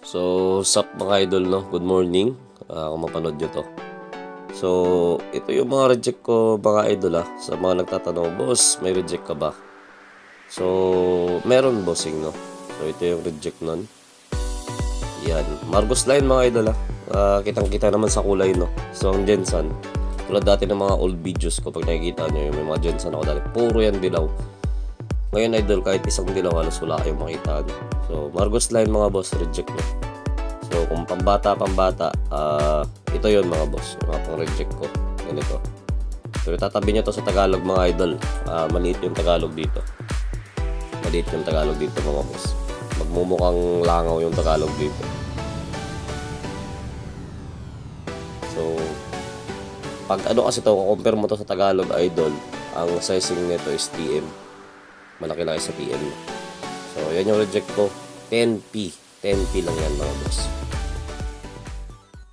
So, sup mga idol, no? Good morning. Kung mapanood nyo to. So, ito yung mga reject ko mga idol sa mga nagtatanong, boss, may reject ka ba? So, meron bossing, no? So, ito yung reject nun. Yan. Margus line mga idol kitang-kita naman sa kulay, no? So, ang Jensan, tulad dati ng mga old videos ko, pag nakikita nyo yung may mga Jensan ako dati, puro yan dilaw. Ngayon idol, kahit isang dilaw halos wala kayong makita. So, Margus line mga boss, reject mo. So, kung pambata, ito yon mga boss, yung mga pang-reject ko. Ganito. So, itatabi nyo to sa Tagalog mga idol. Maliit yung Tagalog dito. Maliit yung Tagalog dito mga boss. Magmumukhang langaw yung Tagalog dito. So, pag ano kasi to, compare mo to sa Tagalog idol, ang sizing nito is TM. Malaki lang sa TM. So, yan yung reject ko. 10p. 10p lang yan mga boss.